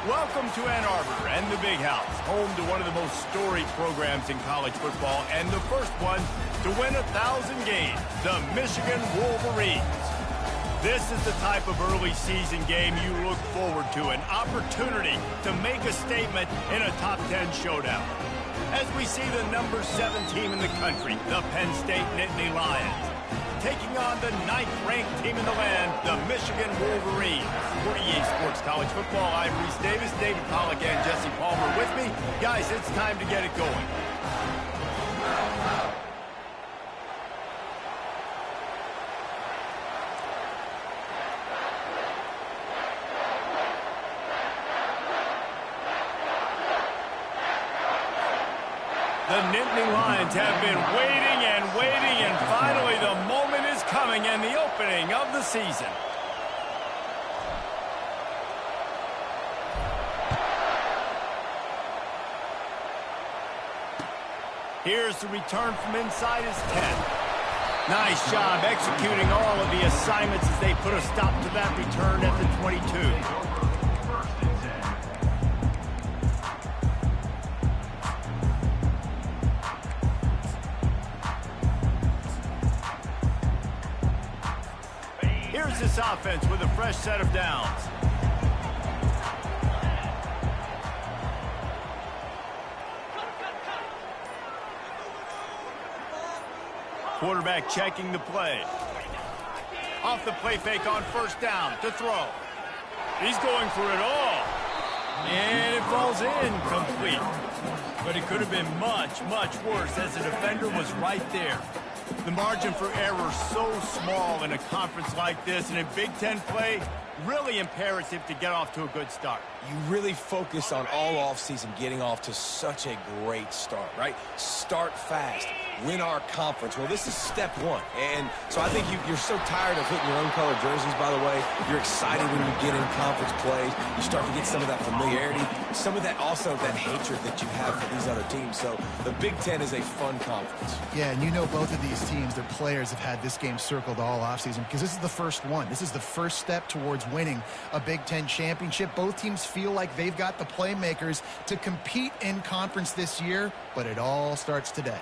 Welcome to Ann Arbor and the Big House, home to one of the most storied programs in college football and the first one to win 1,000 games, the Michigan Wolverines. This is the type of early season game you look forward to, an opportunity to make a statement in a top 10 showdown. As we see the number 7 team in the country, the Penn State Nittany Lions, taking on the 9th-ranked team in the land, the Michigan Wolverines. For EA Sports College Football, I'm Reese Davis, David Pollack, and Jesse Palmer with me. Guys, it's time to get it going. The Nittany Lions have been waiting and finally the moment is coming and the opening of the season. Here's the return from inside his 10. Nice job executing all of the assignments as they put a stop to that return at the 22. Here's this offense with a fresh set of downs. Quarterback checking the play. Off the play fake on first down to throw. He's going for it all. And it falls incomplete. But it could have been much, much worse as the defender was right there. The margin for error so small in a conference like this, and in Big Ten play, really imperative to get off to a good start. You really focus on all offseason getting off to such a great start, right? Start fast. Win our conference. Well, this is step one. And so I think you're so tired of hitting your own color jerseys, by the way. You're excited when you get in conference plays. You start to get some of that familiarity, some of that also that hatred that you have for these other teams. So the Big Ten is a fun conference. Yeah, and you know both of these teams, their players have had this game circled all offseason because this is the first one. This is the first step towards winning a Big Ten championship. Both teams feel like they've got the playmakers to compete in conference this year, but it all starts today.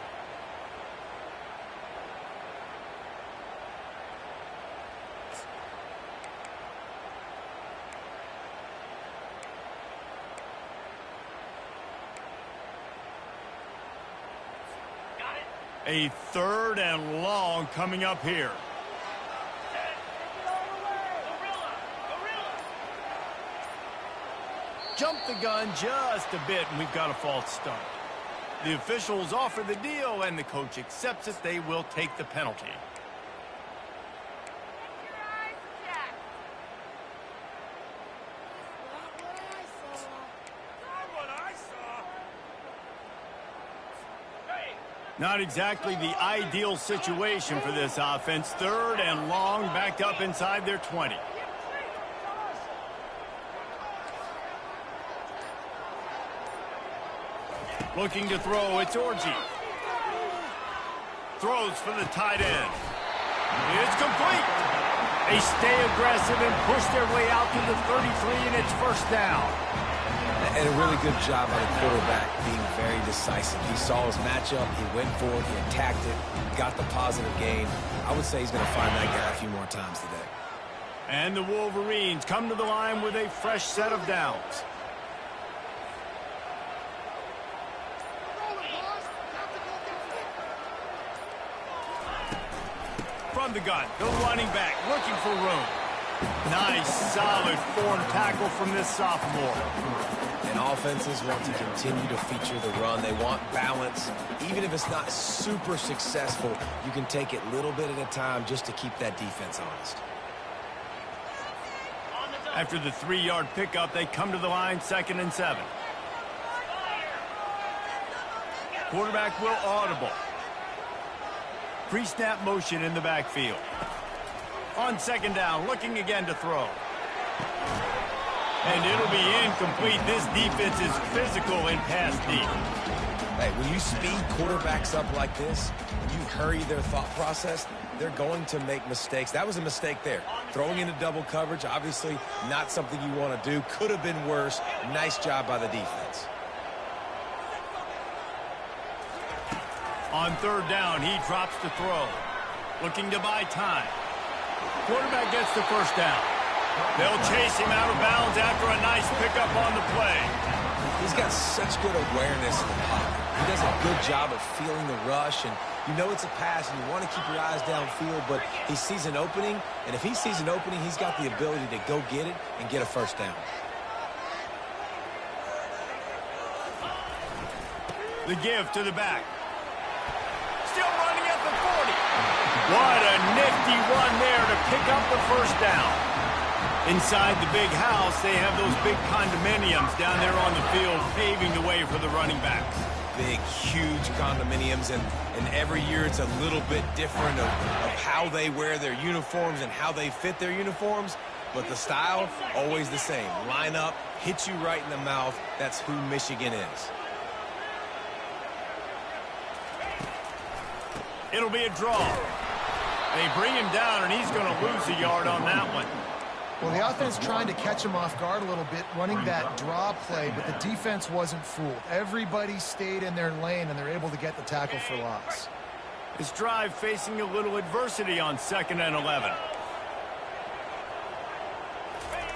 A 3rd and long coming up here. Jump the gun just a bit, and we've got a false start. The officials offer the deal, and the coach accepts it. They will take the penalty. Not exactly the ideal situation for this offense. 3rd and long, back up inside their 20. Looking to throw, it's Orji. Throws for the tight end. It's complete. They stay aggressive and push their way out to the 33, and it's first down. And a really good job by the quarterback being very decisive. He saw his matchup, he went for it, he attacked it, got the positive gain. I would say he's going to find that guy a few more times today. And the Wolverines come to the line with a fresh set of downs. From the gun, the running back looking for room. Nice, solid form tackle from this sophomore. And offenses want to continue to feature the run. They want balance. Even if it's not super successful, you can take it little bit at a time just to keep that defense honest. After the 3-yard pickup, they come to the line, 2nd and 7. Quarterback will audible. Pre-snap motion in the backfield. On 2nd down, looking again to throw. And it'll be incomplete. This defense is physical and pass deep. Hey, when you speed quarterbacks up like this, when you hurry their thought process, they're going to make mistakes. That was a mistake there. Throwing into double coverage, obviously not something you want to do. Could have been worse. Nice job by the defense. On third down, he drops to throw. Looking to buy time. Quarterback gets the first down. They'll chase him out of bounds after a nice pickup on the play. He's got such good awareness in the pocket. He does a good job of feeling the rush, and you know it's a pass, and you want to keep your eyes downfield, but he sees an opening, and if he sees an opening, he's got the ability to go get it and get a first down. The give to the back. Still running at the 40. What a nifty run there to pick up the first down. Inside the big house, they have those big condominiums down there on the field paving the way for the running backs. Big, huge condominiums, and every year it's a little bit different of how they wear their uniforms and how they fit their uniforms, but the style, always the same. Line up, hit you right in the mouth. That's who Michigan is. It'll be a draw. They bring him down, and he's going to lose a yard on that one. Well, the offense trying to catch him off guard a little bit, running that draw play, but the defense wasn't fooled. Everybody stayed in their lane, and they're able to get the tackle for loss. This drive facing a little adversity on 2nd and 11.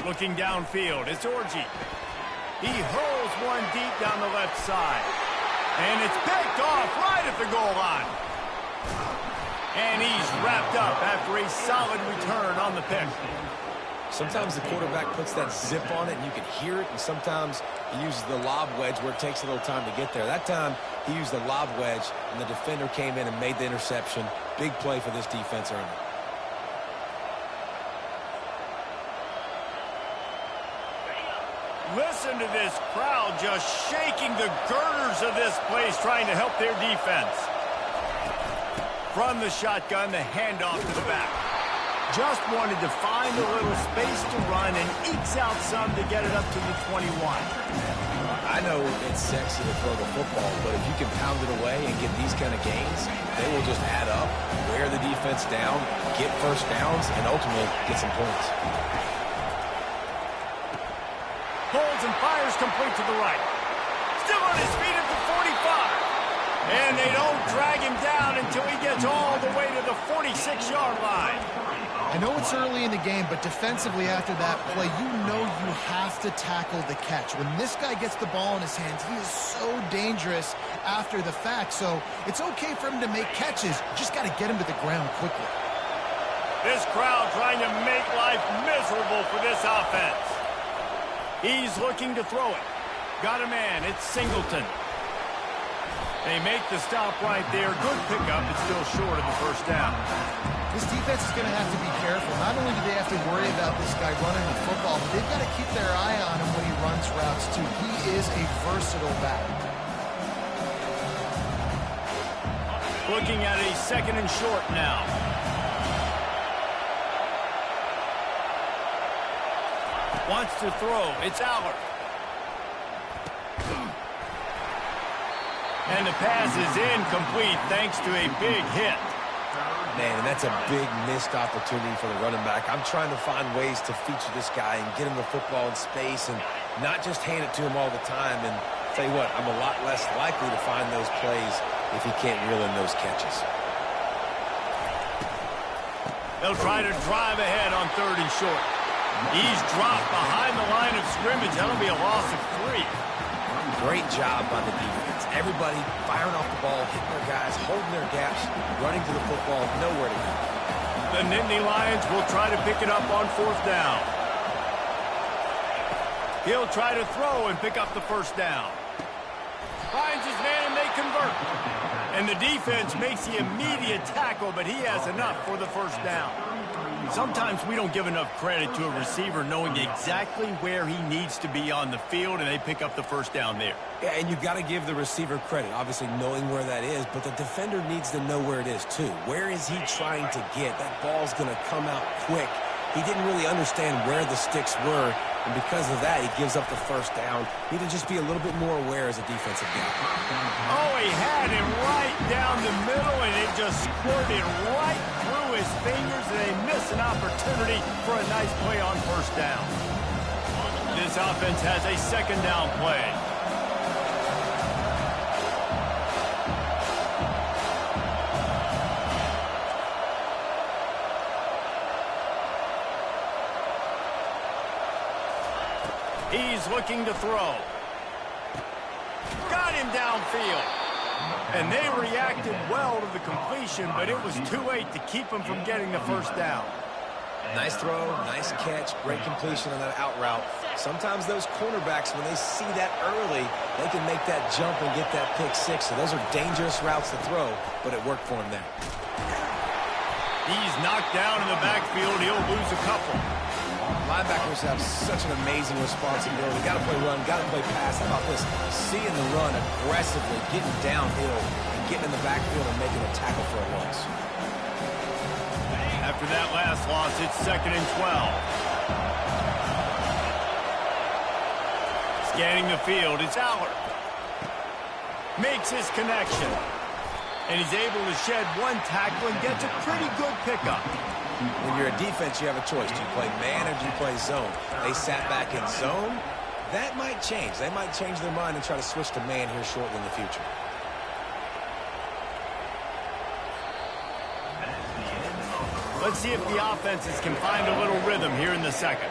Looking downfield, it's Orji. He hurls one deep down the left side. And it's picked off right at the goal line. And he's wrapped up after a solid return on the pick. Sometimes the quarterback puts that zip on it, and you can hear it, and sometimes he uses the lob wedge where it takes a little time to get there. That time, he used the lob wedge, and the defender came in and made the interception. Big play for this defense early. Listen to this crowd just shaking the girders of this place, trying to help their defense. From the shotgun, the handoff to the back. Just wanted to find a little space to run and ekes out some to get it up to the 21. I know it's sexy to throw the football, but if you can pound it away and get these kind of gains, they will just add up, wear the defense down, get first downs, and ultimately get some points. Holds and fires complete to the right. Still on his feet at the 45. And they don't drag him down until he gets all the way to the 46-yard line. I know it's early in the game, but defensively after that play, you know you have to tackle the catch. When this guy gets the ball in his hands, he is so dangerous after the fact. So it's okay for him to make catches. You just got to get him to the ground quickly. This crowd trying to make life miserable for this offense. He's looking to throw it. Got a man. It's Singleton. They make the stop right there. Good pickup, but still short of the first down. This defense is going to have to be careful. Not only do they have to worry about this guy running the football, but they've got to keep their eye on him when he runs routes, too. He is a versatile back. Looking at a 2nd and short now. Wants to throw. It's Allard. And the pass is incomplete thanks to a big hit. Man, and that's a big missed opportunity for the running back. I'm trying to find ways to feature this guy and get him the football in space and not just hand it to him all the time. And tell you what, I'm a lot less likely to find those plays if he can't reel in those catches. They'll try to drive ahead on 3rd and short. He's dropped behind the line of scrimmage. That'll be a loss of 3. Great job by the defense. Everybody firing off the ball, hitting their guys, holding their gaps, running to the football, nowhere to go. The Nittany Lions will try to pick it up on 4th down. He'll try to throw and pick up the first down. Finds his man and they convert. And the defense makes the immediate tackle, but he has enough for the first down. Sometimes we don't give enough credit to a receiver knowing exactly where he needs to be on the field, and they pick up the first down there. Yeah, and you've got to give the receiver credit, obviously knowing where that is, but the defender needs to know where it is too. Where is he trying to get? That ball's going to come out quick. He didn't really understand where the sticks were, and because of that, he gives up the first down. Need to just be a little bit more aware as a defensive guy. Oh, he had him right down the middle, and it just squirted right through his fingers, and they miss an opportunity for a nice play on first down. This offense has a second down play. He's looking to throw. Got him downfield. And they reacted well to the completion, but it was too late to keep him from getting the first down. Nice throw, nice catch, great completion on that out route. Sometimes those cornerbacks, when they see that early, they can make that jump and get that pick six. So those are dangerous routes to throw, but it worked for him there. He's knocked down in the backfield. He'll lose a couple. Linebackers have such an amazing responsibility. Got to play run, got to play pass. How about this? Seeing the run aggressively, getting downhill, and getting in the backfield and making a tackle for a loss. After that last loss, it's 2nd and 12. Scanning the field, it's Allard. Makes his connection. And he's able to shed one tackle and gets a pretty good pickup. When you're a defense, you have a choice. Do you play man or do you play zone? They sat back in zone. That might change. They might change their mind and try to switch to man here shortly in the future. Let's see if the offenses can find a little rhythm here in the second.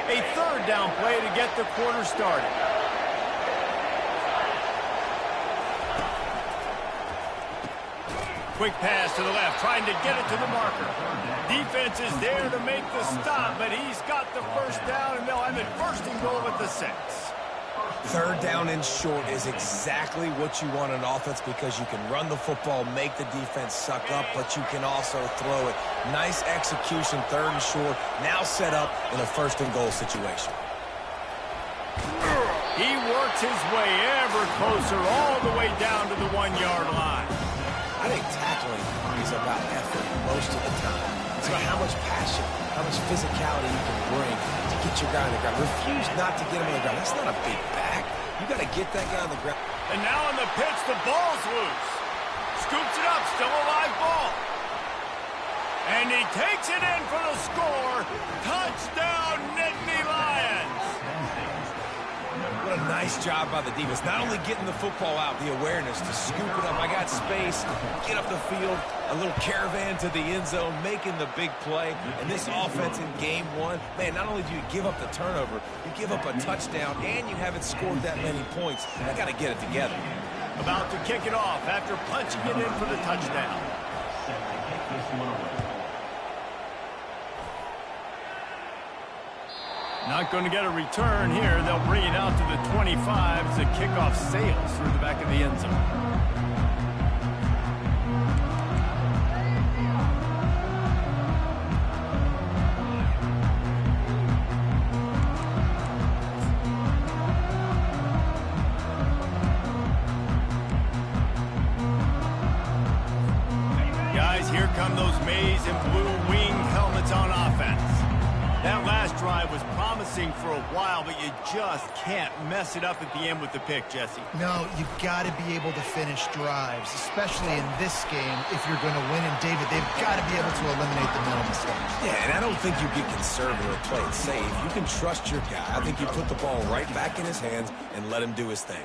A third down play to get the quarter started. Quick pass to the left, trying to get it to the marker. Defense is there to make the stop, but he's got the first down, and they'll have it first and goal at the 6. Third down and short is exactly what you want in offense because you can run the football, make the defense suck up, but you can also throw it. Nice execution, third and short, now set up in a first and goal situation. He works his way ever closer all the way down to the 1-yard line. I think tackling is about effort most of the time. It's about how much passion, how much physicality you can bring to get your guy on the ground. Refuse not to get him on the ground. That's not a big back. You got to get that guy on the ground. And now on the pitch, the ball's loose. Scoops it up, still a live ball. And he takes it in for the score. Touchdown, Nittany Lions. What a nice job by the defense. Not only getting the football out, the awareness to scoop it up. I got space, get up the field, a little caravan to the end zone, making the big play. And this offense in game one, man, not only do you give up the turnover, you give up a touchdown, and you haven't scored that many points. They got to get it together. About to kick it off after punching it in for the touchdown. Not going to get a return here. They'll bring it out to the 25 as the kickoff sails through the back of the end zone. Guys, here come those maize and blue winged helmets on offense. That last drive was promising for a while, but you just can't mess it up at the end with the pick, Jesse. No, you've got to be able to finish drives, especially in this game if you're going to win. And, David, they've got to be able to eliminate the mental mistakes. Yeah, and I don't think you get conservative or play it safe. You can trust your guy. I think you put the ball right back in his hands and let him do his thing.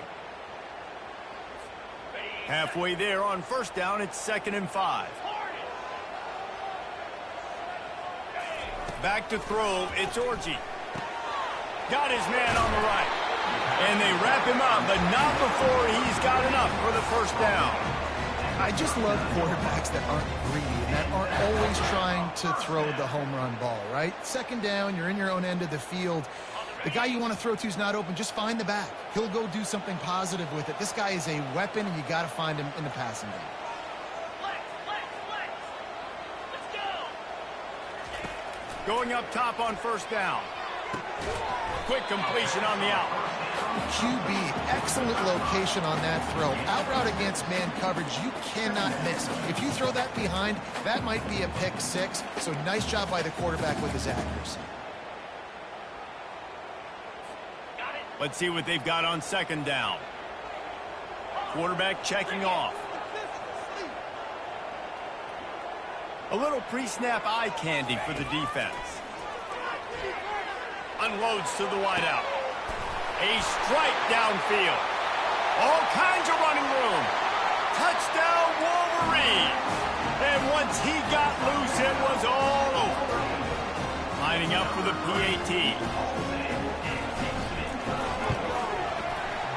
Halfway there on first down, it's 2nd and 5. Back to throw, it's Orji. Got his man on the right. And they wrap him up, but not before he's got enough for the first down. I just love quarterbacks that aren't greedy and that aren't always trying to throw the home run ball, right? Second down, you're in your own end of the field. The guy you want to throw to is not open. Just find the back. He'll go do something positive with it. This guy is a weapon, and you got to find him in the passing game. Going up top on first down. Quick completion on the out. QB, excellent location on that throw. Out route against man coverage, you cannot miss. If you throw that behind, that might be a pick six. So nice job by the quarterback with his accuracy. Let's see what they've got on second down. Quarterback checking off. A little pre-snap eye candy for the defense. Unloads to the wideout. A strike downfield. All kinds of running room. Touchdown Wolverine. And once he got loose, it was all over. Lining up for the PAT.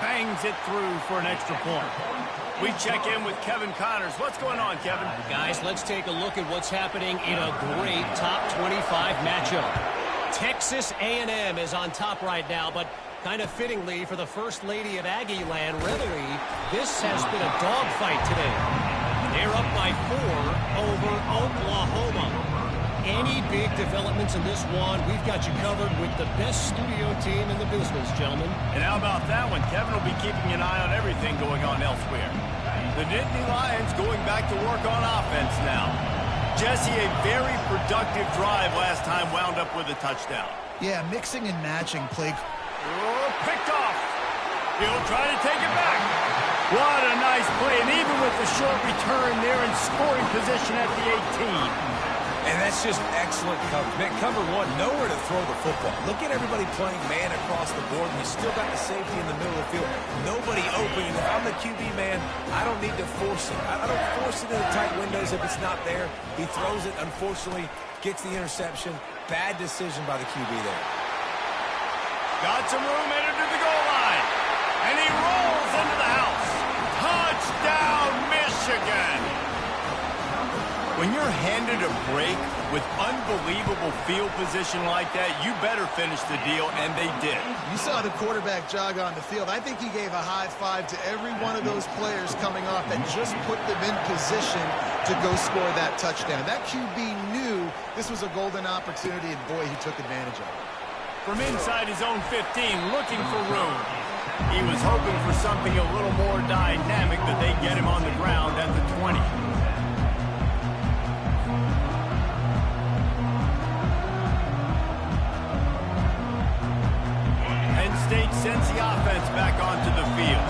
Bangs it through for an extra point. We check in with Kevin Connors. What's going on, Kevin? Guys, let's take a look at what's happening in a great top 25 matchup. Texas A&M is on top right now, but kind of fittingly for the First Lady of Aggie Land, Reveille, this has been a dogfight today. They're up by 4 over Oklahoma. Any big developments in this one, we've got you covered with the best studio team in the business, gentlemen. And how about that one? Kevin will be keeping an eye on everything going on elsewhere. The Nittany Lions going back to work on offense now. Jesse, a very productive drive last time wound up with a touchdown. Yeah, mixing and matching play. Oh, picked off. He'll try to take it back. What a nice play, and even with the short return, they're in scoring position at the 18. And that's just excellent coverage. Man, cover one, nowhere to throw the football. Look at everybody playing man across the board. You still got the safety in the middle of the field. Nobody open. And if I'm the QB, man, I don't need to force it. I don't force it in the tight windows if it's not there. He throws it, unfortunately, gets the interception. Bad decision by the QB there. Got some room, entered to the goal line. And he rolls into the house. Touchdown, Michigan! When you're handed a break with unbelievable field position like that, you better finish the deal, and they did. You saw the quarterback jog on the field. I think he gave a high five to every one of those players coming off that just put them in position to go score that touchdown. That QB knew this was a golden opportunity, and boy, he took advantage of it. From inside his own 15, looking for room. He was hoping for something a little more dynamic, but they get him on the ground at the 20. Penn State sends the offense back onto the field.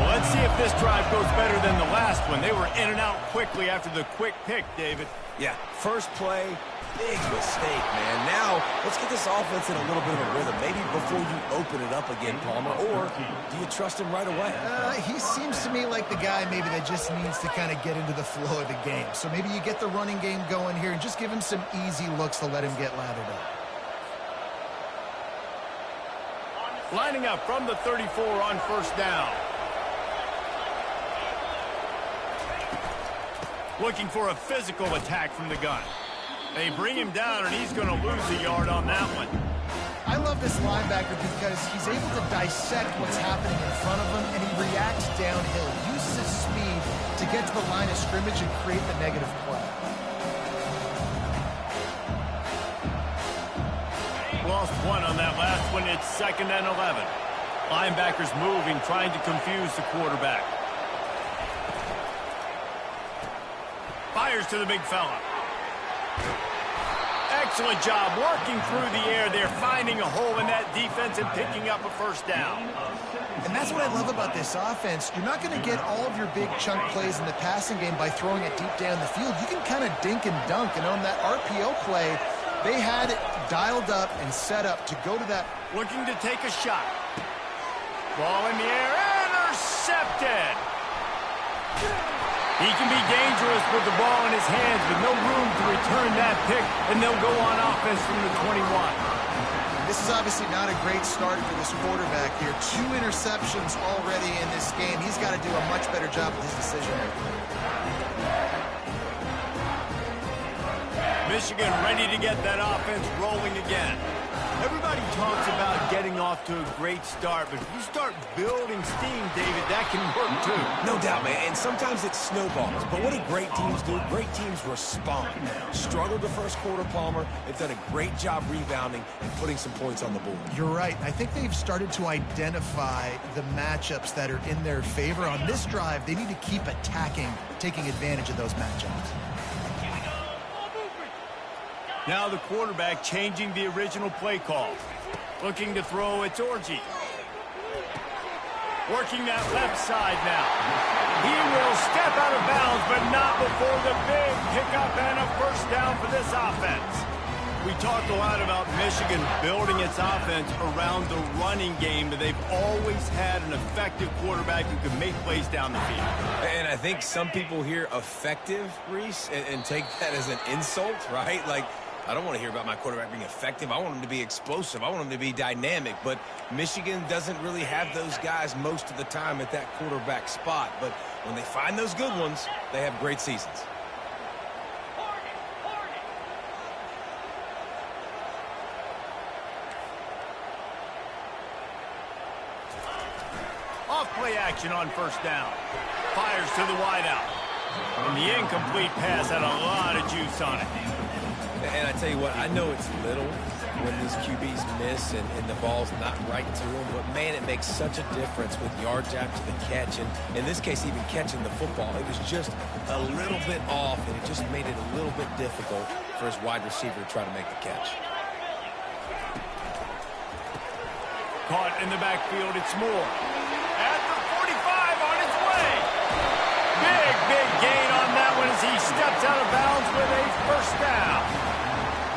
Well, let's see if this drive goes better than the last one. They were in and out quickly after the quick pick, David. Yeah, first play, big mistake, man. Now, let's get this offense in a little bit of a rhythm. Maybe before you open it up again, Palmer, or do you trust him right away? He seems to me like the guy maybe that just needs to kind of get into the flow of the game. So maybe you get the running game going here and just give him some easy looks to let him get lathered up. Lining up from the 34 on first down. Looking for a physical attack from the gun. They bring him down, and he's going to lose a yard on that one. I love this linebacker because he's able to dissect what's happening in front of him, and he reacts downhill. He uses his speed to get to the line of scrimmage and create the negative play. Lost one on that last one. It's 2nd and 11. Linebackers moving, trying to confuse the quarterback. Fires to the big fella. Excellent job working through the air there, finding a hole in that defense and picking up a first down. And that's what I love about this offense. You're not going to get all of your big chunk plays in the passing game by throwing it deep down the field. You can kind of dink and dunk, and on that RPO play, they had it dialed up and set up to go to that. Looking to take a shot. Ball in the air, intercepted. He can be dangerous with the ball in his hands, with no room to return that pick, and they'll go on offense from the 21. This is obviously not a great start for this quarterback here. 2 interceptions already in this game. He's got to do a much better job with his decision making. Michigan ready to get that offense rolling again. Everybody talks about getting off to a great start, but if you start building steam, David, that can work too. No doubt, man, and sometimes it snowballs. But what do great teams do? Great teams respond. Struggled the first quarter, Palmer. They've done a great job rebounding and putting some points on the board. You're right. I think they've started to identify the matchups that are in their favor. On this drive, they need to keep attacking, taking advantage of those matchups. Now the quarterback changing the original play call. Looking to throw, it's Orji. Working that left side now. He will step out of bounds, but not before the big pickup and a first down for this offense. We talked a lot about Michigan building its offense around the running game, but they've always had an effective quarterback who can make plays down the field. And I think some people hear effective, Reese, and take that as an insult, right? Like, I don't want to hear about my quarterback being effective. I want him to be explosive. I want him to be dynamic. But Michigan doesn't really have those guys most of the time at that quarterback spot. But when they find those good ones, they have great seasons. Off-play action on first down. Fires to the wideout. And the incomplete pass had a lot of juice on it. And I tell you what, I know it's little when these QBs miss and the ball's not right to them, but man, it makes such a difference with yards after the catch. And in this case, even catching the football, it was just a little bit off, and it just made it a little bit difficult for his wide receiver to try to make the catch. Caught in the backfield, it's Moore. At the 45 on its way. Big gain on that one as he steps out of bounds with a first down.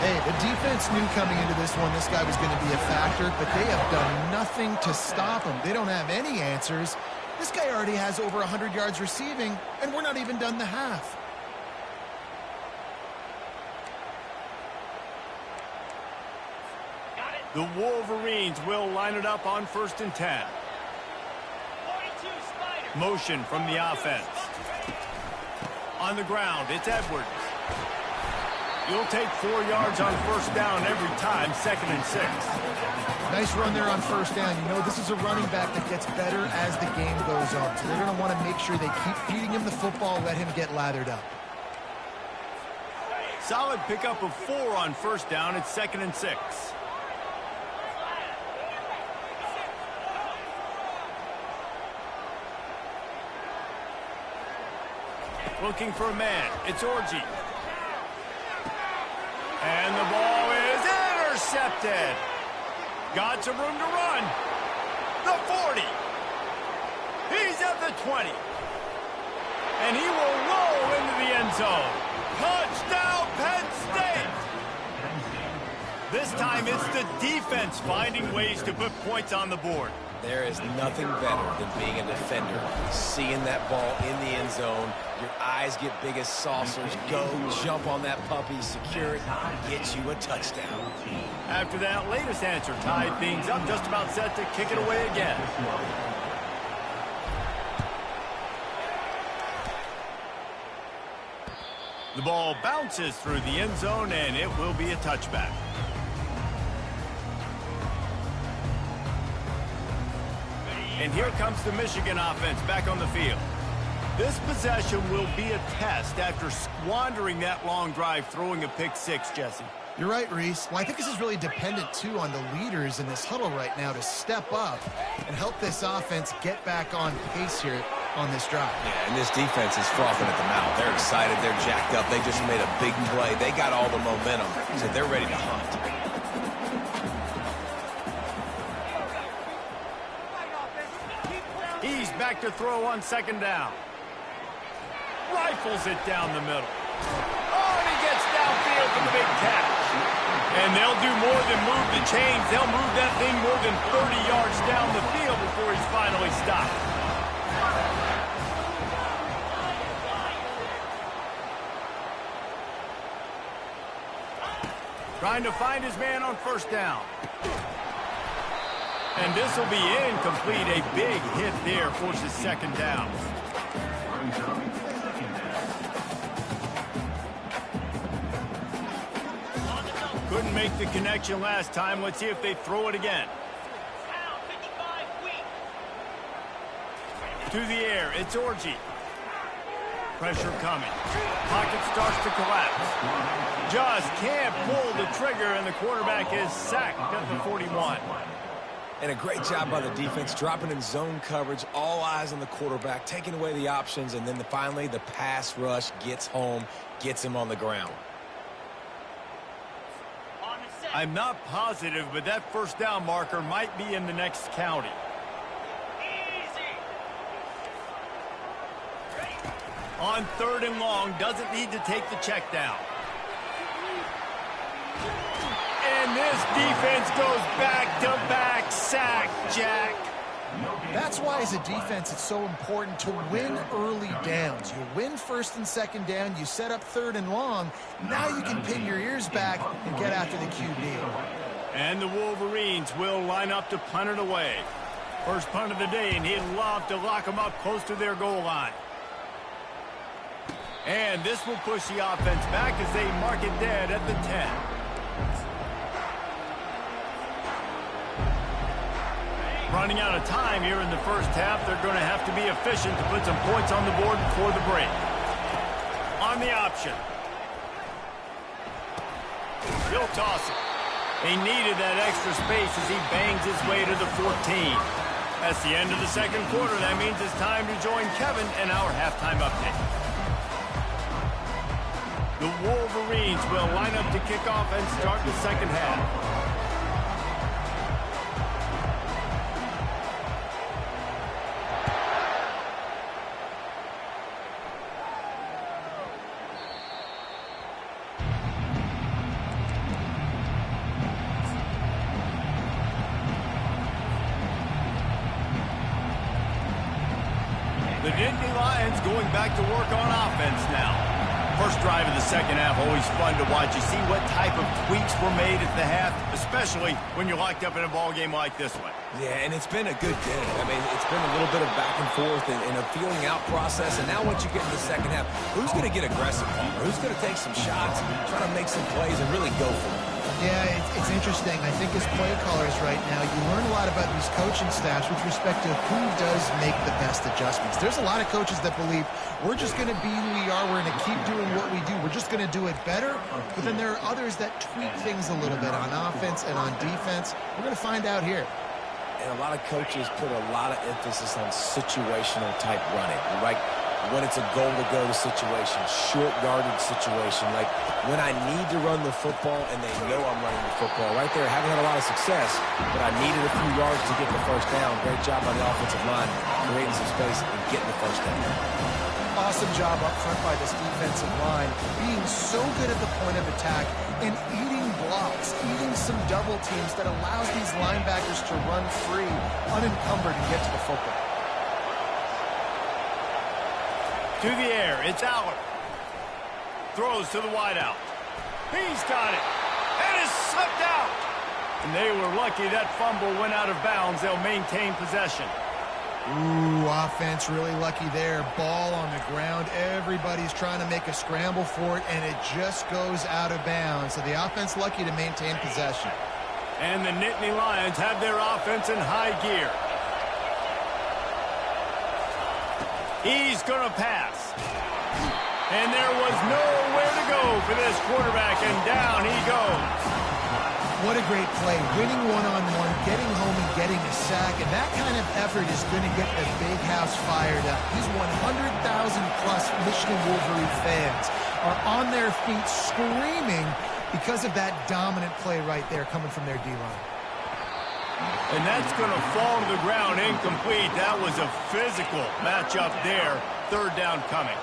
Hey, the defense knew coming into this one this guy was going to be a factor, but they have done nothing to stop him. They don't have any answers. This guy already has over 100 yards receiving, and we're not even done the half. The Wolverines will line it up on 1st and 10. Motion from the offense. On the ground, it's Edwards. You'll take 4 yards on first down every time, 2nd and 6. Nice run there on first down. You know, this is a running back that gets better as the game goes on. So they're going to want to make sure they keep feeding him the football, let him get lathered up. Solid pickup of 4 on first down. It's 2nd and 6. Looking for a man. It's Orji. And the ball is intercepted. Got some room to run. The 40. He's at the 20. And he will roll into the end zone. Touchdown, Penn State. This time it's the defense finding ways to put points on the board. There is nothing better than being a defender, seeing that ball in the end zone. Your eyes get big as saucers. Go jump on that puppy, secure it, get you a touchdown. After that latest answer tied things up, just about set to kick it away again. The ball bounces through the end zone, and it will be a touchback. And here comes the Michigan offense back on the field. This possession will be a test after squandering that long drive, throwing a pick six, Jesse. You're right, Reese. Well, I think this is really dependent, too, on the leaders in this huddle right now to step up and help this offense get back on pace here on this drive. Yeah, and this defense is frothing at the mouth. They're excited. They're jacked up. They just made a big play. They got all the momentum, so they're ready to hunt. He's back to throw on 2nd down. Rifles it down the middle. Oh, and he gets downfield for the big catch. And they'll do more than move the chains. They'll move that thing more than 30 yards down the field before he's finally stopped. Trying to find his man on 1st down. And this will be incomplete. A big hit there forces 2nd down. Couldn't make the connection last time. Let's see if they throw it again. To the air, it's Orji. Pressure coming. Pocket starts to collapse. Just can't pull the trigger, and the quarterback is sacked at the 41. And a great job by the defense, dropping in zone coverage, all eyes on the quarterback, taking away the options, and then finally the pass rush gets home, gets him on the ground. I'm not positive, but that 1st down marker might be in the next county. On 3rd and long, doesn't need to take the check down. And this defense goes back-to-back sack, Jack. That's why, as a defense, it's so important to win early downs. You win 1st and 2nd down, you set up 3rd and long. Now you can pin your ears back and get after the QB. And the Wolverines will line up to punt it away. First punt of the day, and he'd love to lock them up close to their goal line. And this will push the offense back as they mark it dead at the 10. Running out of time here in the first half, they're going to have to be efficient to put some points on the board before the break. On the option. He'll toss it. He needed that extra space as he bangs his way to the 14. That's the end of the second quarter. That means it's time to join Kevin and our halftime update. The Wolverines will line up to kick off and start the second half. The Nittany Lions going back to work on offense now. First drive of the second half, always fun to watch. You see what type of tweaks were made at the half, especially when you're locked up in a ball game like this one. Yeah, and it's been a good game. I mean, it's been a little bit of back and forth and a feeling out process. And now once you get into the second half, who's going to get aggressive, Palmer? Who's going to take some shots, try to make some plays, and really go for it? Yeah, it's interesting. I think as play callers right now, you learn a lot about these coaching staffs with respect to who does make the best adjustments. There's a lot of coaches that believe we're just going to be who we are. We're going to keep doing what we do. We're just going to do it better. But then there are others that tweak things a little bit on offense and on defense. We're going to find out here. And a lot of coaches put a lot of emphasis on situational type running, right? When it's a goal-to-go situation, short yardage situation, like when I need to run the football and they know I'm running the football. Right there, haven't had a lot of success, but I needed a few yards to get the first down. Great job by the offensive line, creating some space and getting the first down. Awesome job up front by this defensive line, being so good at the point of attack and eating blocks, eating some double teams that allows these linebackers to run free, unencumbered, and get to the football. To the air, it's Aller. Throws to the wideout. He's got it. And is slipped out. And they were lucky that fumble went out of bounds. They'll maintain possession. Ooh, offense really lucky there. Ball on the ground. Everybody's trying to make a scramble for it, and it just goes out of bounds. So the offense lucky to maintain possession. And the Nittany Lions have their offense in high gear. He's going to pass. And there was nowhere to go for this quarterback, and down he goes. What a great play. Winning one-on-one, getting home and getting a sack, and that kind of effort is going to get the big house fired up. These 100,000-plus Michigan Wolverine fans are on their feet screaming because of that dominant play right there coming from their D-line. And that's going to fall to the ground incomplete. That was a physical matchup there. Third down coming.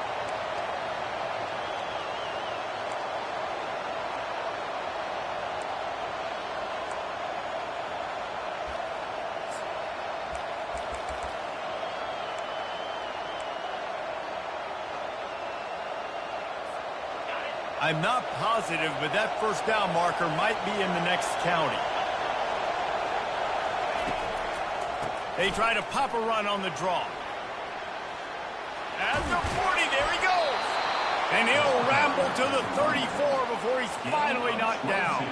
I'm not positive, but that first down marker might be in the next county. They try to pop a run on the draw. At the 40, there he goes. And he'll ramble to the 34 before he's finally knocked down.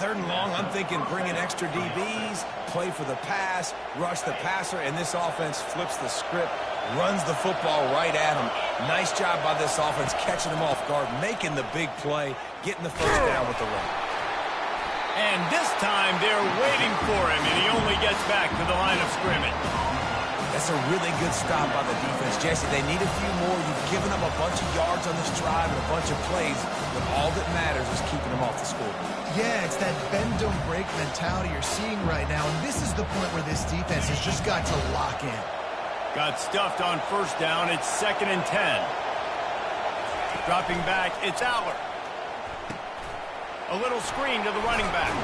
Third and long, I'm thinking bring in extra DBs, play for the pass, rush the passer, and this offense flips the script, runs the football right at him. Nice job by this offense catching him off guard, making the big play, getting the first down with the run. And this time they're waiting for him, and he only gets back to the line of scrimmage. That's a really good stop by the defense. Jesse, they need a few more. You've given them a bunch of yards on this drive and a bunch of plays, but all that matters is keeping them off the scoreboard. Yeah, it's that bend, don't break mentality you're seeing right now, and this is the point where this defense has just got to lock in. Got stuffed on first down. It's 2nd and 10. Dropping back, it's Aller. A little screen to the running back.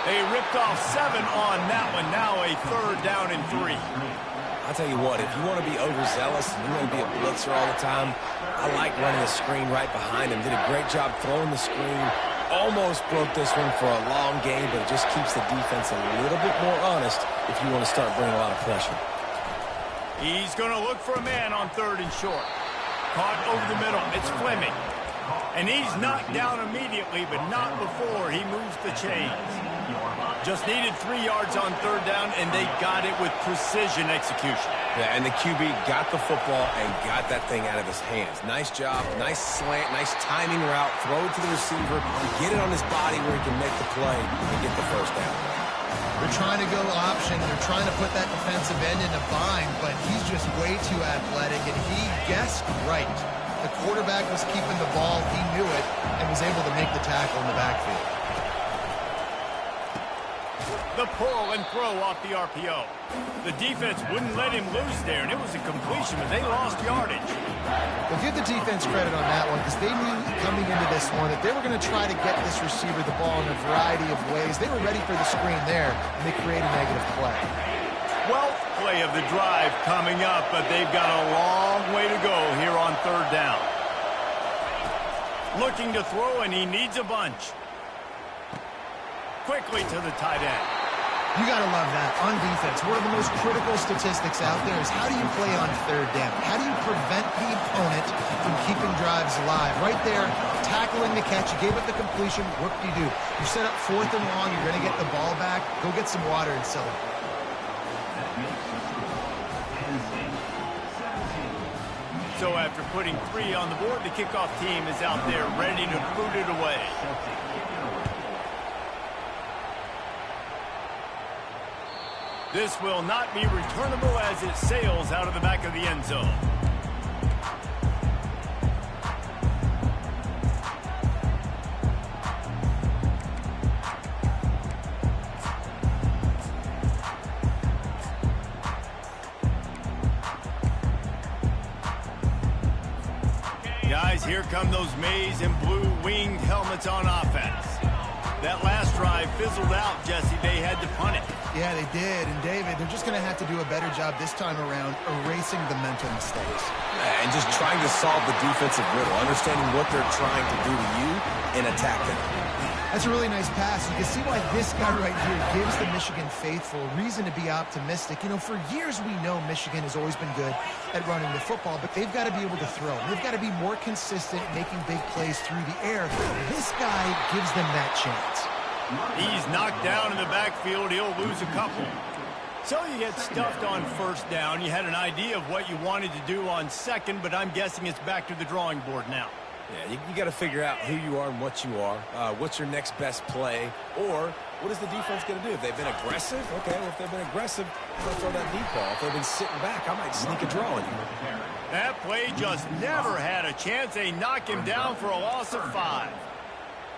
They ripped off 7 on that one. Now a 3rd down and 3. I'll tell you what, if you want to be overzealous and you want to be a blitzer all the time, I like running a screen right behind him. Did a great job throwing the screen. Almost broke this one for a long game, but it just keeps the defense a little bit more honest if you want to start bringing a lot of pressure. He's going to look for a man on 3rd and short. Caught over the middle. It's Fleming. And he's knocked down immediately, but not before he moves the chains. Just needed 3 yards on 3rd down, and they got it with precision execution. Yeah, and the QB got the football and got that thing out of his hands. Nice job, nice slant, nice timing route. Throw it to the receiver, get it on his body where he can make the play and get the 1st down. They're trying to go option. They're trying to put that defensive end in a bind, but he's just way too athletic, and he guessed right. The quarterback was keeping the ball. He knew it and was able to make the tackle in the backfield. The pull and throw off the RPO. The defense wouldn't let him loose there, and it was a completion, but they lost yardage. Well, give the defense credit on that one because they knew coming into this one that they were going to try to get this receiver the ball in a variety of ways. They were ready for the screen there, and they created a negative play. 12th play of the drive coming up, but they've got a long way to go here on 3rd down. Looking to throw, and he needs a bunch. Quickly to the tight end. You got to love that on defense. One of the most critical statistics out there is how do you play on 3rd down? How do you prevent the opponent from keeping drives alive? Right there, tackling the catch. You gave it the completion. What do? You set up 4th and long. You're going to get the ball back. Go get some water and celebrate. So after putting 3 on the board, the kickoff team is out there ready to boot it away. This will not be returnable as it sails out of the back of the end zone. Guys, here come those maize and blue winged helmets on offense. That last drive fizzled out, Jesse. They had to punt it. Yeah, they did. And, David, they're just going to have to do a better job this time around erasing the mental mistakes. Yeah, and just trying to solve the defensive riddle, understanding what they're trying to do to you and attack them. That's a really nice pass. You can see why this guy right here gives the Michigan faithful reason to be optimistic. You know, for years we know Michigan has always been good at running the football, but they've got to be able to throw. They've got to be more consistent making big plays through the air. This guy gives them that chance. He's knocked down in the backfield. He'll lose a couple. So you get stuffed on 1st down. You had an idea of what you wanted to do on 2nd, but I'm guessing it's back to the drawing board now. Yeah, you got to figure out who you are and what you are. What's your next best play? Or what is the defense going to do? If they've been aggressive, okay, well, if they've been aggressive, I'm going to throw that deep ball. If they've been sitting back, I might sneak a draw on you. That play just never had a chance. They knock him down for a loss of 5.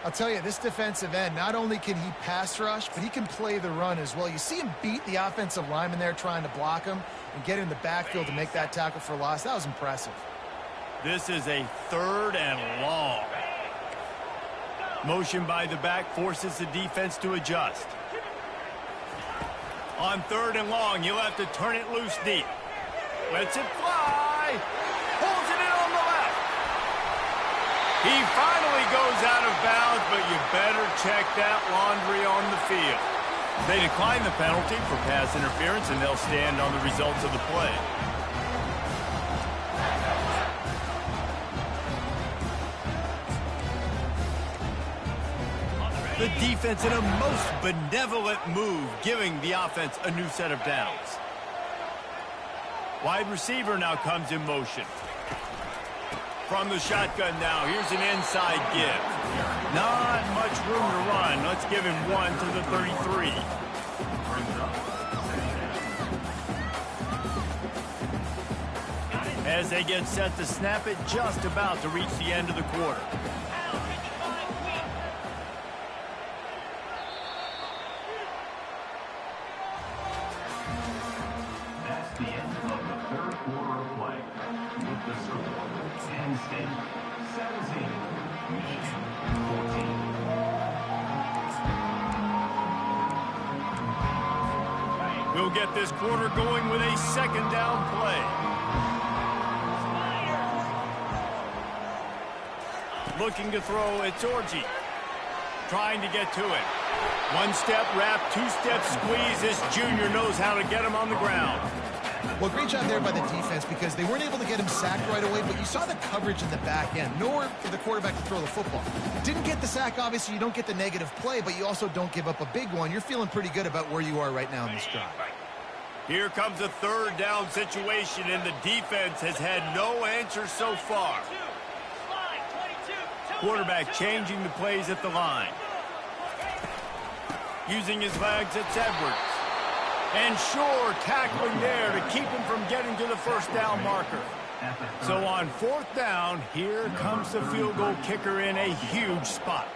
I'll tell you, this defensive end, not only can he pass rush, but he can play the run as well. You see him beat the offensive lineman there trying to block him and get in the backfield to make that tackle for loss. That was impressive. This is a 3rd and long. Motion by the back forces the defense to adjust. On 3rd and long, you'll have to turn it loose deep. Lets it fly. Pulls it in on the left. He finally goes out of bounds, but you better check that laundry on the field. They decline the penalty for pass interference, and they'll stand on the results of the play. The defense in a most benevolent move, giving the offense a new set of downs. Wide receiver now comes in motion. From the shotgun now, here's an inside give. Not much room to run. Let's give him 1 to the 33. As they get set to snap it, just about to reach the end of the quarter. That's the end of the 3rd quarter of play. With the score, Penn State will get this quarter going with a second down play. Looking to throw, it's Orji. Trying to get to it. One step wrap, two step squeeze. This junior knows how to get him on the ground. Well, great job there by the defense because they weren't able to get him sacked right away, but you saw the coverage in the back end. Nowhere for the quarterback to throw the football. Didn't get the sack, obviously. You don't get the negative play, but you also don't give up a big one. You're feeling pretty good about where you are right now in this drive. Here comes a third down situation, and the defense has had no answer so far. Quarterback changing the plays at the line. Using his legs, it's Edwards. And sure, tackling there to keep him from getting to the first down marker. So on fourth down, here comes the field goal kicker in a huge spot.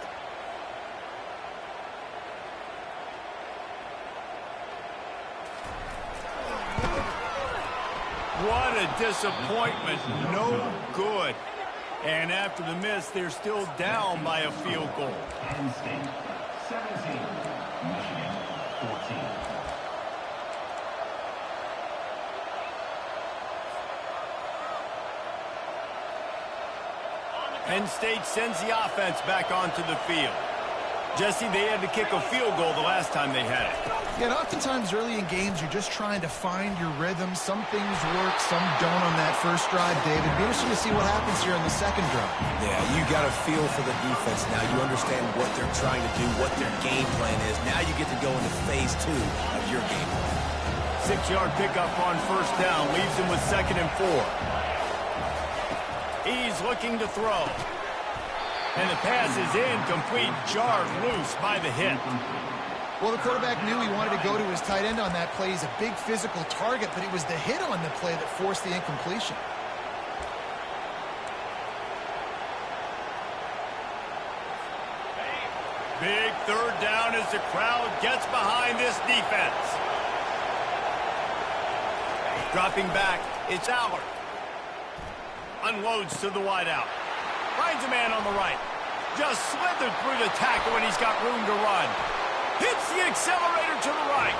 What a disappointment. No good. And after the miss, they're still down by a field goal. Penn State 17, Michigan 14. Penn State sends the offense back onto the field. Jesse, they had to kick a field goal the last time they had it. Yeah, and oftentimes early in games, you're just trying to find your rhythm. Some things work, some don't on that first drive, David. Be interesting to see what happens here in the second drive. Yeah, you got a feel for the defense now. You understand what they're trying to do, what their game plan is. Now you get to go into phase 2 of your game plan. 6-yard pickup on first down leaves him with 2nd and 4. He's looking to throw. And the pass is incomplete, jarred loose by the hit. Well, the quarterback knew he wanted to go to his tight end on that play. He's a big physical target, but it was the hit on the play that forced the incompletion. Big third down as the crowd gets behind this defense. Dropping back, it's Allard. Unloads to the wideout. Finds a man on the right. Just slithered through the tackle, and he's got room to run. Hits the accelerator to the right.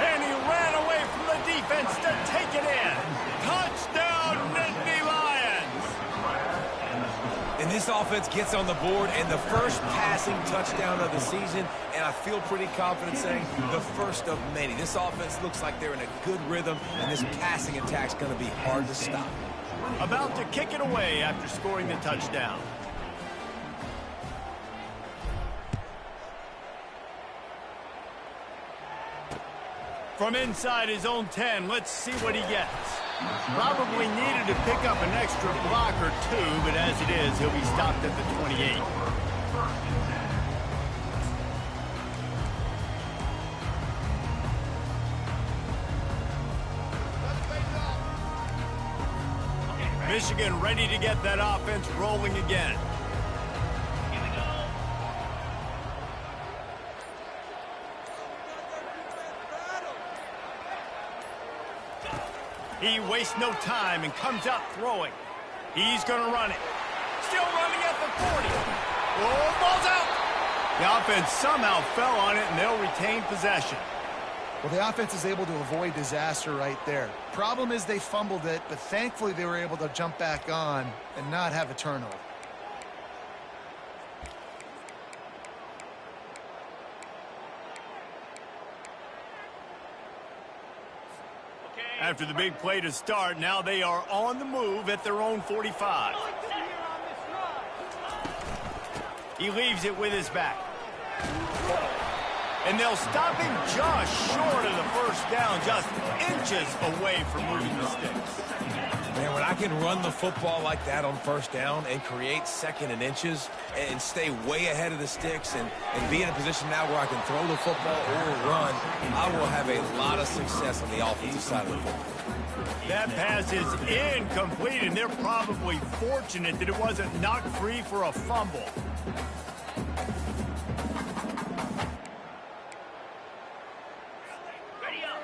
And he ran away from the defense to take it in. Touchdown, Nittany Lions! And this offense gets on the board, and the first passing touchdown of the season, and I feel pretty confident saying the first of many. This offense looks like they're in a good rhythm, and this passing attack's going to be hard to stop. About to kick it away after scoring the touchdown. From inside his own 10, let's see what he gets. Probably needed to pick up an extra block or two, but as it is, he'll be stopped at the 28. Michigan ready to get that offense rolling again. Here we go. He wastes no time and comes out throwing. He's going to run it. Still running at the 40. Oh, ball's out. The offense somehow fell on it, and they'll retain possession. Well, the offense is able to avoid disaster right there. Problem is they fumbled it, but thankfully they were able to jump back on and not have a turnover. After the big play to start, now they are on the move at their own 45. He leaves it with his back. And they'll stop him just short of the first down, just inches away from moving the sticks. Man, when I can run the football like that on first down and create 2nd and inches and stay way ahead of the sticks and be in a position now where I can throw the football or run, I will have a lot of success on the offensive side of the football. That pass is incomplete, and they're probably fortunate that it wasn't knocked free for a fumble.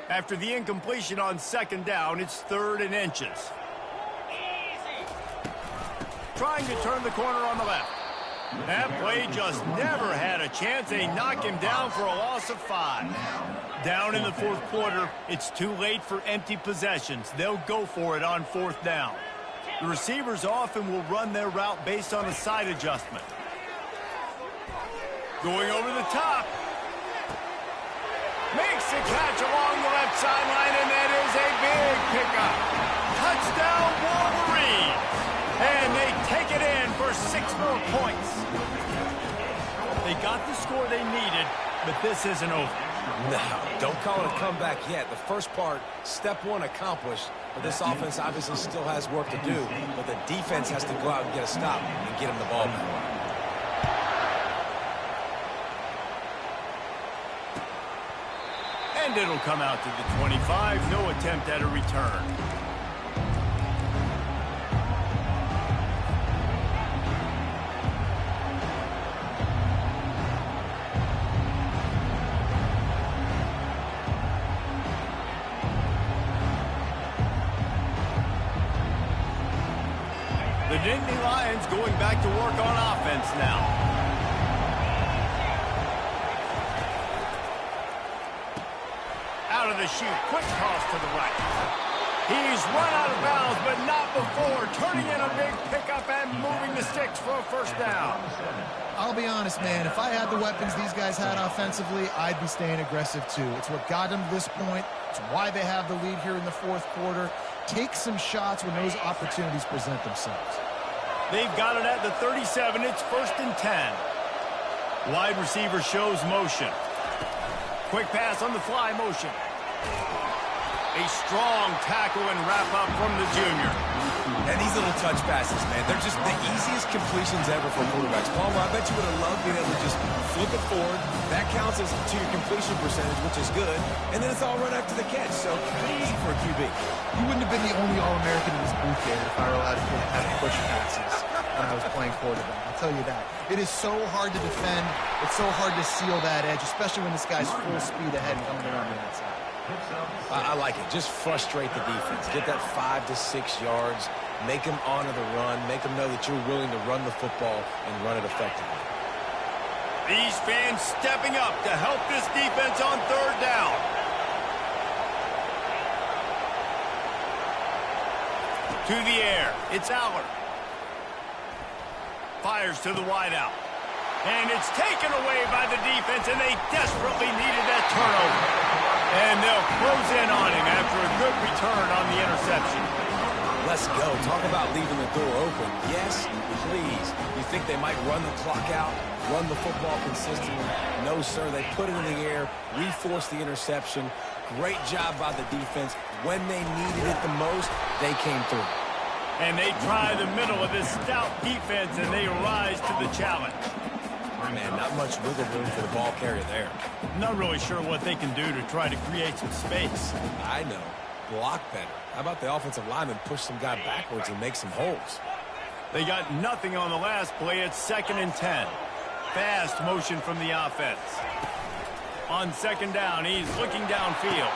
After the incompletion on 2nd down, it's 3rd and inches. Trying to turn the corner on the left. That play just never had a chance. They knock him down for a loss of 5. Down in the fourth quarter, it's too late for empty possessions. They'll go for it on 4th down. The receivers often will run their route based on a side adjustment. Going over the top. Makes the catch along the left sideline, and that is a big pickup. Touchdown, Wolverines. And they take it in for 6 more points. They got the score they needed, but this isn't over. No, don't call it a comeback yet. The first part, step 1 accomplished, but this offense obviously still has work to do, but the defense has to go out and get a stop and get him the ball back. And it'll come out to the 25. No attempt at a return. The Nittany Lions going back to work on offense now. Out of the chute, quick toss to the right. He's run out of bounds, but not before turning in a big pickup and moving the sticks for a 1st down. I'll be honest, man. If I had the weapons these guys had offensively, I'd be staying aggressive too. It's what got them to this point. It's why they have the lead here in the 4th quarter. Take some shots when those opportunities present themselves. They've got it at the 37. It's 1st and 10. Wide receiver shows motion. Quick pass on the fly motion. A strong tackle and wrap up from the junior. And these little touch passes, man, they're just the easiest completions ever for quarterbacks. Palmer, I bet you would have loved being able to just flip it forward. That counts as to your completion percentage, which is good. And then it's all run after the catch, so pretty easy for a QB. You wouldn't have been the only All-American in this booth game if I were allowed to have push passes when I was playing quarterback. I'll tell you that. It is so hard to defend. It's so hard to seal that edge, especially when this guy's full speed ahead and coming around the outside. I like it. Just frustrate the defense. Get that 5 to 6 yards. Make them honor the run. Make them know that you're willing to run the football and run it effectively. These fans stepping up to help this defense on 3rd down. To the air. It's Aller. Fires to the wideout. And it's taken away by the defense, and they desperately needed that turnover. And they'll close in on him after a good return on the interception. Let's go. Talk about leaving the door open. Yes, please. You think they might run the clock out, run the football consistently? No, sir. They put it in the air, re-forced the interception. Great job by the defense. When they needed it the most, they came through. And they try the middle of this stout defense, and they rise to the challenge. Man, not much wiggle room for the ball carrier there. Not really sure what they can do to try to create some space. I know. Block better. How about the offensive lineman push some guy backwards and make some holes? They got nothing on the last play. It's 2nd and 10. Fast motion from the offense. On 2nd down, he's looking downfield.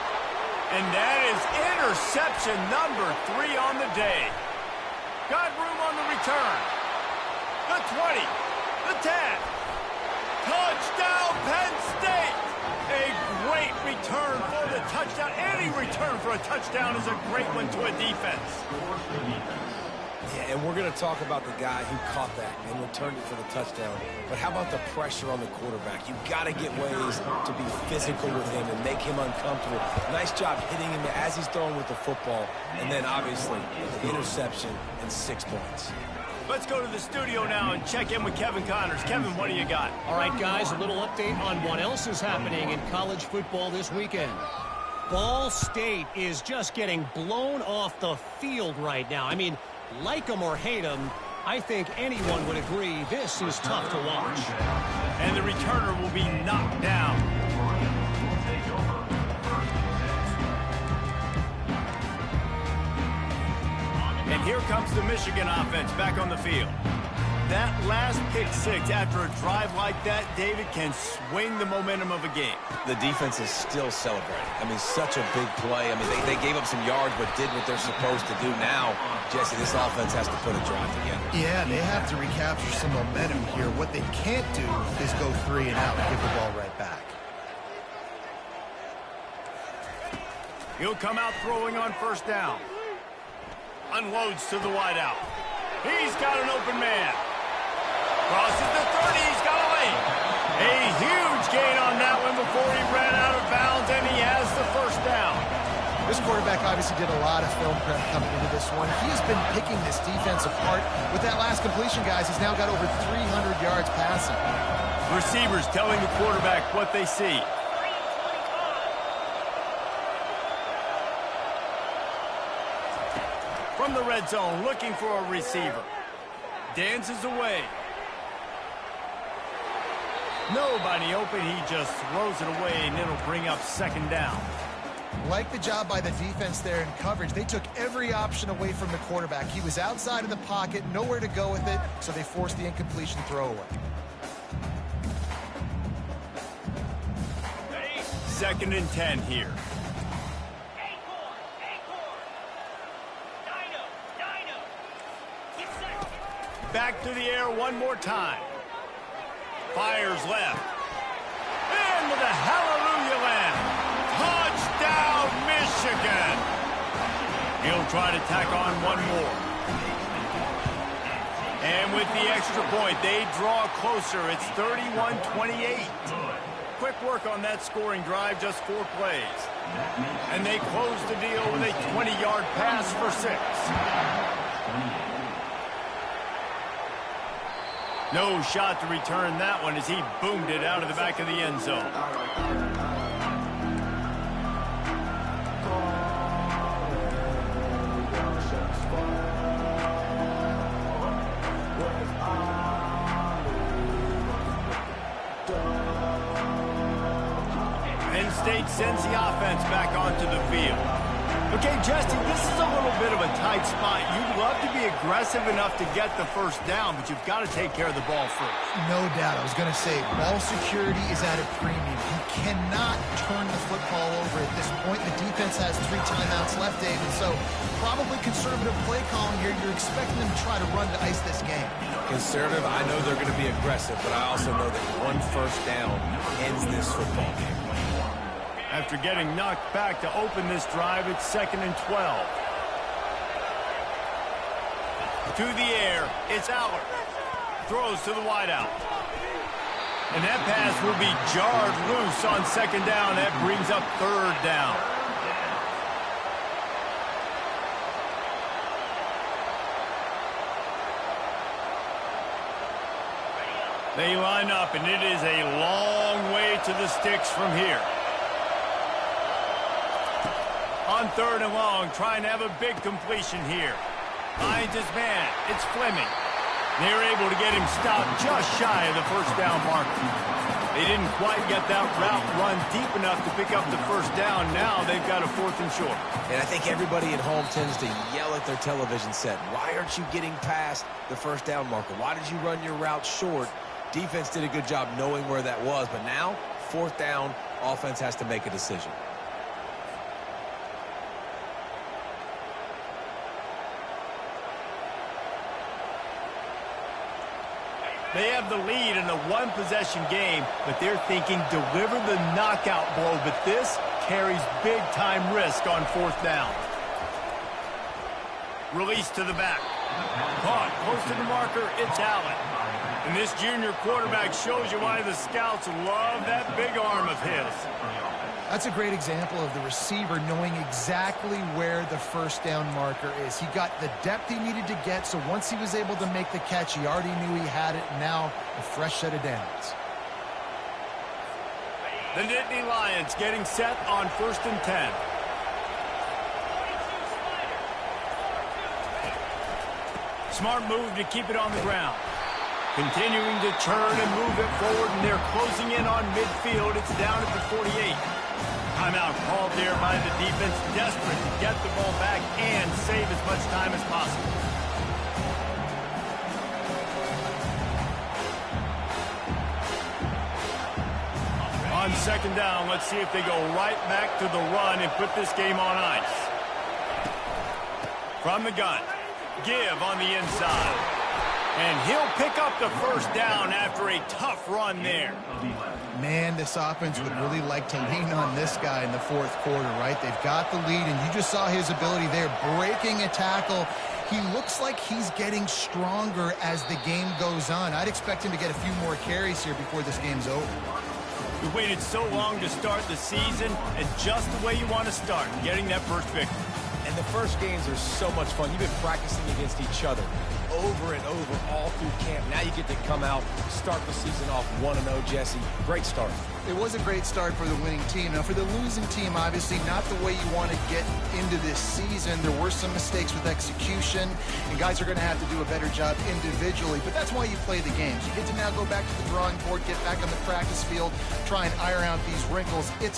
And that is interception number 3 on the day. Got room on the return. The 20. The 10. Touchdown, Penn State! A great return for the touchdown. Any return for a touchdown is a great one to a defense. Yeah, and we're going to talk about the guy who caught that and returned it for the touchdown. But how about the pressure on the quarterback? You've got to get ways to be physical with him and make him uncomfortable. Nice job hitting him as he's throwing with the football. And then, obviously, the interception and 6 points. Let's go to the studio now and check in with Kevin Connors. Kevin, what do you got? All right, guys, a little update on what else is happening in college football this weekend. Ball State is just getting blown off the field right now. I mean, like them or hate them, I think anyone would agree this is tough to watch. And the returner will be knocked down. And here comes the Michigan offense back on the field. That last pick six after a drive like that, David, can swing the momentum of a game. The defense is still celebrating. I mean, such a big play. I mean, they gave up some yards but did what they're supposed to do. Now, Jesse, this offense has to put a drive together. Yeah, they have to recapture some momentum here. What they can't do is go 3 and out and give the ball right back. He'll come out throwing on first down. Unloads to the wideout. He's got an open man. Crosses the 30. He's got a lane. A huge gain on that one before he ran out of bounds, and he has the first down. This quarterback obviously did a lot of film prep coming into this one. He has been picking this defense apart. With that last completion, guys, he's now got over 300 yards passing. Receivers telling the quarterback what they see. From the red zone, looking for a receiver. Dances away. Nobody open. He just throws it away, and it'll bring up second down. Like the job by the defense there in coverage. They took every option away from the quarterback. He was outside of the pocket, nowhere to go with it, so they forced the incompletion throwaway. Second and 10 here. Back to the air one more time. Fires left. And with a hallelujah land. Touchdown, Michigan. He'll try to tack on one more. And with the extra point, they draw closer. It's 31-28. Quick work on that scoring drive, just 4 plays. And they close the deal with a 20-yard pass for 6. No shot to return that one as he boomed it out of the back of the end zone. Penn State sends the offense back onto the field. Okay, Justin, this is a little bit of a tight spot. You'd love to be aggressive enough to get the first down, but you've got to take care of the ball first. No doubt. I was going to say, ball security is at a premium. He cannot turn the football over at this point. The defense has 3 timeouts left, David, so probably conservative play calling here. You're expecting them to try to run to ice this game. Conservative, I know they're going to be aggressive, but I also know that one first down ends this football game. After getting knocked back to open this drive, it's 2nd and 12. To the air, it's Allard. Throws to the wideout. And that pass will be jarred loose on 2nd down. That brings up 3rd down. They line up, and it is a long way to the sticks from here. On 3rd and long, trying to have a big completion here. Finds his man. It's Fleming. They're able to get him stopped just shy of the first down marker. They didn't quite get that route run deep enough to pick up the first down. Now they've got a 4th and short. And I think everybody at home tends to yell at their television set. Why aren't you getting past the first down marker? Why did you run your route short? Defense did a good job knowing where that was. But now, 4th down, offense has to make a decision. They have the lead in a one-possession game, but they're thinking deliver the knockout blow. But this carries big-time risk on 4th down. Release to the back. Caught close to the marker. It's Allen. And this junior quarterback shows you why the scouts love that big arm of his. That's a great example of the receiver knowing exactly where the first down marker is. He got the depth he needed to get, so once he was able to make the catch, he already knew he had it. Now, a fresh set of downs. The Nittany Lions getting set on 1st and 10. Smart move to keep it on the ground. Continuing to turn and move it forward, and they're closing in on midfield. It's down at the 48. Timeout called there by the defense, desperate to get the ball back and save as much time as possible. On second down, let's see if they go right back to the run and put this game on ice. From the gun, give on the inside. And he'll pick up the first down after a tough run there. Man, this offense would really like to lean on this guy in the fourth quarter, right? They've got the lead, and you just saw his ability there, breaking a tackle. He looks like he's getting stronger as the game goes on. I'd expect him to get a few more carries here before this game's over. We waited so long to start the season, and just the way you want to start, getting that first victory. And the first games are so much fun. You've been practicing against each other over and over all through camp. Now you get to come out, start the season off 1-0, Jesse. Great start. It was a great start for the winning team. Now, for the losing team, obviously not the way you want to get into this season. There were some mistakes with execution, and guys are going to have to do a better job individually. But that's why you play the games. You get to now go back to the drawing board, get back on the practice field, try and iron out these wrinkles. It's